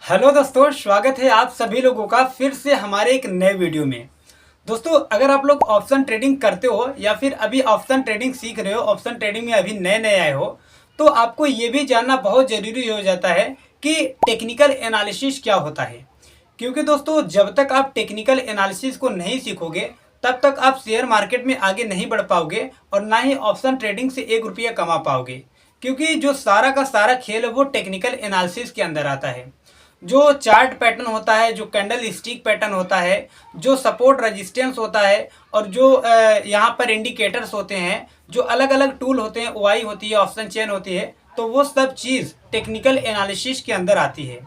Hello दोस्तों, स्वागत है आप सभी लोगों का फिर से हमारे एक नए वीडियो में। दोस्तों, अगर आप लोग ऑप्शन ट्रेडिंग करते हो या फिर अभी ऑप्शन ट्रेडिंग सीख रहे हो, ऑप्शन ट्रेडिंग में अभी नए नए आए हो, तो आपको ये भी जानना बहुत ज़रूरी हो जाता है कि टेक्निकल एनालिसिस क्या होता है। क्योंकि दोस्तों, जब तक आप टेक्निकल एनालिसिस को नहीं सीखोगे तब तक आप शेयर मार्केट में आगे नहीं बढ़ पाओगे और ना ही ऑप्शन ट्रेडिंग से 1 रुपया कमा पाओगे। क्योंकि जो सारा का सारा खेल है वो टेक्निकल एनालिसिस के अंदर आता है। जो चार्ट पैटर्न होता है, जो कैंडल स्टिक पैटर्न होता है, जो सपोर्ट रेजिस्टेंस होता है और जो यहाँ पर इंडिकेटर्स होते हैं, जो अलग अलग टूल होते हैं, ओआई होती है, ऑप्शन चेन होती है, तो वो सब चीज़ टेक्निकल एनालिसिस के अंदर आती है।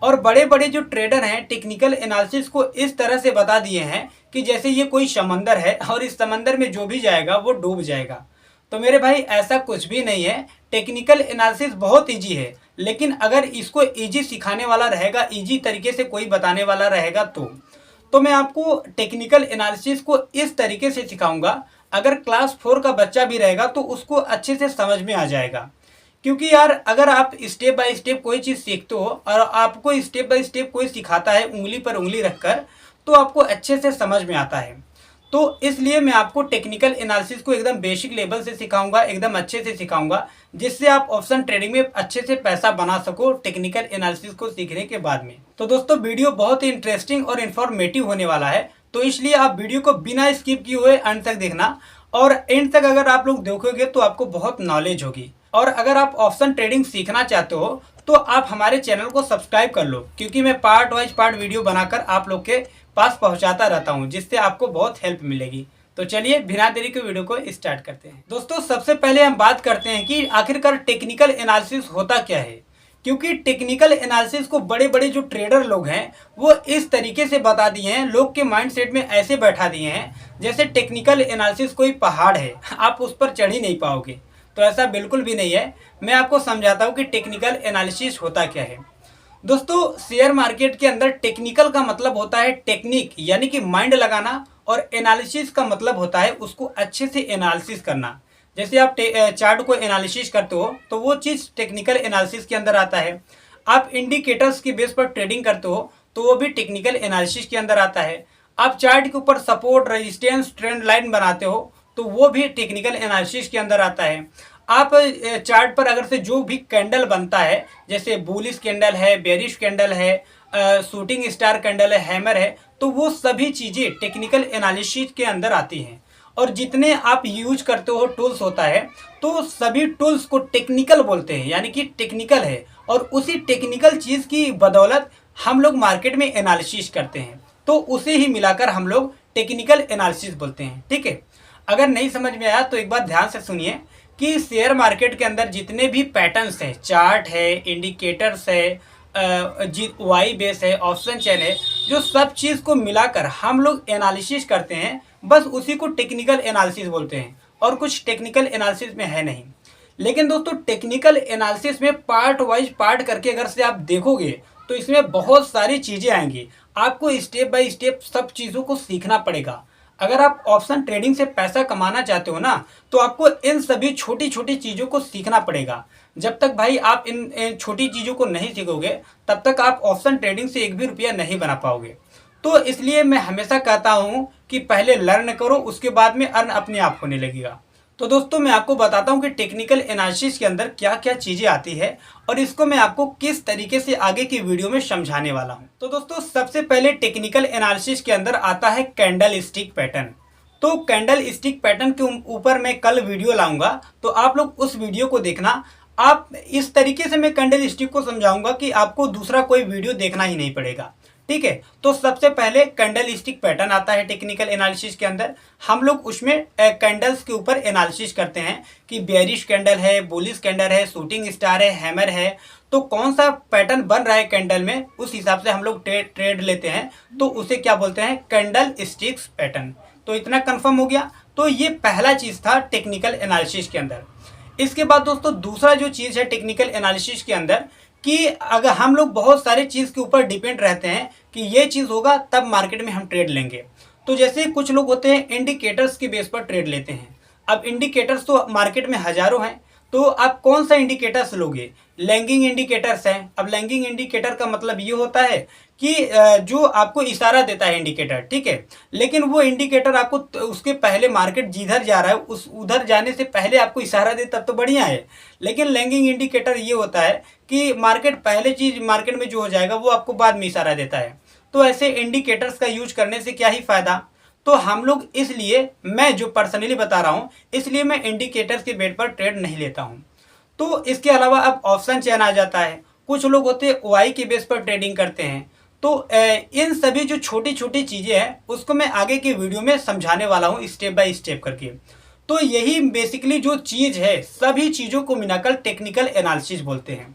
और बड़े बड़े जो ट्रेडर हैं टेक्निकल एनालिसिस को इस तरह से बता दिए हैं कि जैसे ये कोई समंदर है और इस समंदर में जो भी जाएगा वो डूब जाएगा। तो मेरे भाई, ऐसा कुछ भी नहीं है। टेक्निकल एनालिसिस बहुत इजी है, लेकिन अगर इसको इजी सिखाने वाला रहेगा, इजी तरीके से कोई बताने वाला रहेगा तो मैं आपको टेक्निकल एनालिसिस को इस तरीके से सिखाऊंगा, अगर क्लास 4 का बच्चा भी रहेगा तो उसको अच्छे से समझ में आ जाएगा। क्योंकि यार, अगर आप स्टेप बाय स्टेप कोई चीज़ सीखते हो और आपको स्टेप बाय स्टेप कोई सिखाता है उंगली पर उंगली रखकर, तो आपको अच्छे से समझ में आता है। तो इसलिए मैं आपको टेक्निकल एनालिसिस को एकदम बेसिक लेवल से सिखाऊंगा, एकदम अच्छे से सिखाऊंगा, जिससे आप ऑप्शन ट्रेडिंग में अच्छे से पैसा बना सको टेक्निकल एनालिसिस को सीखने के बाद में। तो दोस्तों, वीडियो बहुत ही इंटरेस्टिंग और इन्फॉर्मेटिव होने वाला है, तो इसलिए आप वीडियो को बिना स्किप किए हुए अंत तक देखना। और एंड तक अगर आप लोग देखोगे तो आपको बहुत नॉलेज होगी। और अगर आप ऑप्शन ट्रेडिंग सीखना चाहते हो तो आप हमारे चैनल को सब्सक्राइब कर लो, क्योंकि मैं पार्ट वाइज पार्ट वीडियो बनाकर आप लोग के पास पहुंचाता रहता हूं, जिससे आपको बहुत हेल्प मिलेगी। तो चलिए बिना देरी के वीडियो को स्टार्ट करते हैं। दोस्तों, सबसे पहले हम बात करते हैं कि आखिरकार टेक्निकल एनालिसिस होता क्या है। क्योंकि टेक्निकल एनालिसिस को बड़े बड़े जो ट्रेडर लोग हैं वो इस तरीके से बता दिए हैं, लोग के माइंडसेट में ऐसे बैठा दिए हैं जैसे टेक्निकल एनालिसिस कोई पहाड़ है, आप उस पर चढ़ ही नहीं पाओगे। तो ऐसा बिल्कुल भी नहीं है। मैं आपको समझाता हूँ कि टेक्निकल एनालिसिस होता क्या है। दोस्तों, शेयर मार्केट के अंदर टेक्निकल का मतलब होता है टेक्निक, यानी कि माइंड लगाना, और एनालिसिस का मतलब होता है उसको अच्छे से एनालिसिस करना। जैसे आप चार्ट को एनालिसिस करते हो तो वो चीज़ टेक्निकल एनालिसिस के अंदर आता है। आप इंडिकेटर्स की बेस पर ट्रेडिंग करते हो तो वो भी टेक्निकल एनालिसिस के अंदर आता है। आप चार्ट के ऊपर सपोर्ट, रेजिस्टेंस, ट्रेंड लाइन बनाते हो तो वो भी टेक्निकल एनालिसिस के अंदर आता है। आप चार्ट पर अगर से जो भी कैंडल बनता है, जैसे बुलिश कैंडल है, बेरिश कैंडल है, शूटिंग स्टार कैंडल है, हैमर है, तो वो सभी चीज़ें टेक्निकल एनालिसिस के अंदर आती हैं। और जितने आप यूज करते हो टूल्स होता है, तो सभी टूल्स को टेक्निकल बोलते हैं, यानी कि टेक्निकल है। और उसी टेक्निकल चीज़ की बदौलत हम लोग मार्केट में एनालिसिस करते हैं, तो उसे ही मिलाकर हम लोग टेक्निकल एनालिसिस बोलते हैं। ठीक है, अगर नहीं समझ में आया तो एक बार ध्यान से सुनिए कि शेयर मार्केट के अंदर जितने भी पैटर्न्स हैं, चार्ट है, इंडिकेटर्स है, वाई बेस है, ऑप्शन चेन है, जो सब चीज़ को मिलाकर हम लोग एनालिसिस करते हैं, बस उसी को टेक्निकल एनालिसिस बोलते हैं। और कुछ टेक्निकल एनालिसिस में है नहीं। लेकिन दोस्तों, टेक्निकल एनालिसिस में पार्ट वाइज पार्ट करके अगर से आप देखोगे तो इसमें बहुत सारी चीज़ें आएंगी। आपको स्टेप बाय स्टेप सब चीज़ों को सीखना पड़ेगा। अगर आप ऑप्शन ट्रेडिंग से पैसा कमाना चाहते हो ना, तो आपको इन सभी छोटी छोटी चीज़ों को सीखना पड़ेगा। जब तक भाई आप इन छोटी चीज़ों को नहीं सीखोगे तब तक आप ऑप्शन ट्रेडिंग से 1 भी रुपया नहीं बना पाओगे। तो इसलिए मैं हमेशा कहता हूँ कि पहले लर्न करो, उसके बाद में अर्न अपने आप होने लगेगा। तो दोस्तों, मैं आपको बताता हूँ कि टेक्निकल एनालिसिस के अंदर क्या क्या चीज़ें आती है और इसको मैं आपको किस तरीके से आगे की वीडियो में समझाने वाला हूँ। तो दोस्तों, सबसे पहले टेक्निकल एनालिसिस के अंदर आता है कैंडल स्टिक पैटर्न। तो कैंडल स्टिक पैटर्न के ऊपर मैं कल वीडियो लाऊंगा, तो आप लोग उस वीडियो को देखना। आप इस तरीके से मैं कैंडल स्टिक को समझाऊंगा कि आपको दूसरा कोई वीडियो देखना ही नहीं पड़ेगा। ठीक है, तो सबसे पहले कैंडल स्टिक पैटर्न आता है टेक्निकल एनालिसिस के अंदर। हम लोग उसमें कैंडल्स के ऊपर एनालिसिस करते हैं कि बेयरिश कैंडल है, बुलिश कैंडल है, शूटिंग स्टार है, हैमर है, तो कौन सा पैटर्न बन रहा है कैंडल में, उस हिसाब से हम लोग ट्रेड लेते हैं। तो उसे क्या बोलते हैं, कैंडल स्टिक्स पैटर्न। तो इतना कंफर्म हो गया। तो ये पहला चीज़ था टेक्निकल एनालिसिस के अंदर। इसके बाद दोस्तों, दूसरा जो चीज़ है टेक्निकल एनालिसिस के अंदर, कि अगर हम लोग बहुत सारे चीज़ के ऊपर डिपेंड रहते हैं कि ये चीज़ होगा तब मार्केट में हम ट्रेड लेंगे। तो जैसे कुछ लोग होते हैं इंडिकेटर्स की बेस पर ट्रेड लेते हैं। अब इंडिकेटर्स तो मार्केट में हज़ारों हैं, तो आप कौन सा इंडिकेटर्स लोगे, लैगिंग इंडिकेटर्स हैं। अब लैगिंग इंडिकेटर का मतलब ये होता है कि जो आपको इशारा देता है इंडिकेटर, ठीक है, लेकिन वो इंडिकेटर आपको उसके पहले मार्केट जिधर जा रहा है उस उधर जाने से पहले आपको इशारा दे तब तो बढ़िया है। लेकिन लैगिंग इंडिकेटर ये होता है कि मार्केट पहले चीज मार्केट में जो हो जाएगा वो आपको बाद में इशारा देता है। तो ऐसे इंडिकेटर्स का यूज करने से क्या ही फायदा। तो हम लोग इसलिए, मैं जो पर्सनली बता रहा हूँ, इसलिए मैं इंडिकेटर्स के बेट पर ट्रेड नहीं लेता हूँ। तो इसके अलावा अब ऑप्शन चेन आ जाता है। कुछ लोग होते हैं ओआई के बेस पर ट्रेडिंग करते हैं। तो इन सभी जो छोटी छोटी चीज़ें हैं उसको मैं आगे के वीडियो में समझाने वाला हूँ स्टेप बाय स्टेप करके। तो यही बेसिकली जो चीज़ है, सभी चीज़ों को मिलाकर टेक्निकल एनालिसिस बोलते हैं।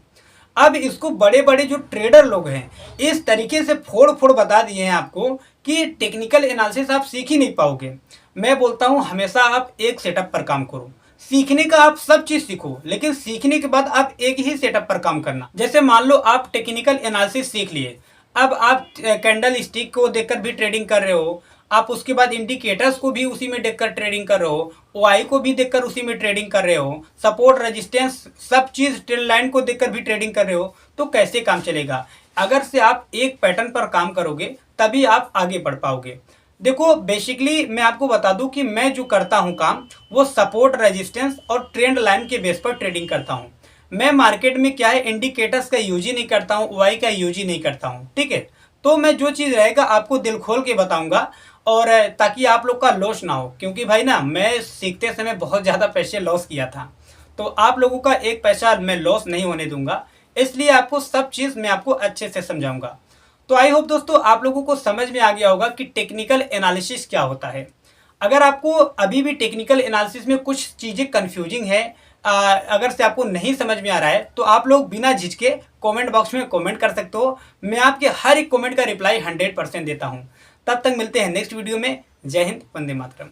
अब इसको बड़े बड़े जो ट्रेडर लोग हैं इस तरीके से फोड़ फोड़ बता दिए हैं आपको कि टेक्निकल एनालिसिस आप सीख ही नहीं पाओगे। मैं बोलता हूँ हमेशा आप एक सेटअप पर काम करो। सीखने का आप सब चीज सीखो, लेकिन सीखने के बाद आप एक ही सेटअप पर काम करना। जैसे मान लो आप टेक्निकल एनालिसिस सीख लिए, अब आप कैंडल स्टिक को देखकर भी ट्रेडिंग कर रहे हो, आप उसके बाद इंडिकेटर्स को भी उसी में देखकर ट्रेडिंग कर रहे हो, ओआई को भी देखकर उसी में ट्रेडिंग कर रहे हो, सपोर्ट रेजिस्टेंस सब चीज ट्रेंड लाइन को देखकर भी ट्रेडिंग कर रहे हो, तो कैसे काम चलेगा। अगर से आप एक पैटर्न पर काम करोगे तभी आप आगे बढ़ पाओगे। देखो बेसिकली मैं आपको बता दूं कि मैं जो करता हूं काम वो सपोर्ट रेजिस्टेंस और ट्रेंड लाइन के बेस पर ट्रेडिंग करता हूं। मैं मार्केट में क्या है इंडिकेटर्स का यूज ही नहीं करता हूं, ओआई का यूज ही नहीं करता हूं, ठीक है। तो मैं जो चीज़ रहेगा आपको दिल खोल के बताऊंगा, और ताकि आप लोग का लॉस ना हो, क्योंकि भाई ना मैं सीखते समय बहुत ज़्यादा पैसे लॉस किया था। तो आप लोगों का एक पैसा मैं लॉस नहीं होने दूंगा, इसलिए आपको सब चीज़ मैं आपको अच्छे से समझाऊंगा। तो आई होप दोस्तों आप लोगों को समझ में आ गया होगा कि टेक्निकल एनालिसिस क्या होता है। अगर आपको अभी भी टेक्निकल एनालिसिस में कुछ चीज़ें कंफ्यूजिंग है, अगर से आपको नहीं समझ में आ रहा है, तो आप लोग बिना झिझके कमेंट बॉक्स में कमेंट कर सकते हो। मैं आपके हर एक कमेंट का रिप्लाई 100% देता हूं। तब तक मिलते हैं नेक्स्ट वीडियो में। जय हिंद, वंदे मातरम।